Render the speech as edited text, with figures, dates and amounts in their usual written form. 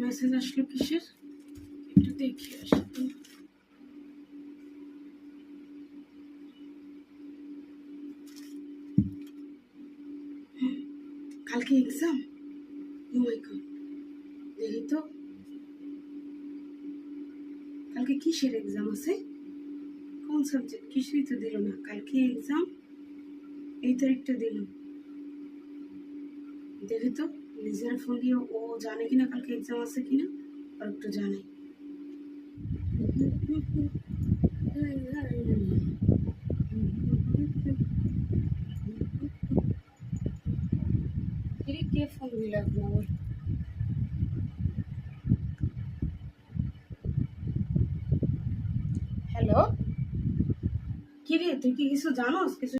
Message আসলো কিসের? একটু দেখি আসি তো। কালকে এক্সাম? ও মাই গড, দেখি তো কালকে কিসের এক্সাম আছে, কোন সাবজেক্ট, কিছুই তো দিল না। কালকে এক্সাম, এই তারিখটা দিল। দেখি তো নিজের ফোন দিয়ে ও জানে কিনা কালকে এক্সাম আছে কিনা, আর একটু জানাই। কে ফোন দিল এখন আবার? হ্যালো, কি রে, তুই কি কিছু জানোস? কিছু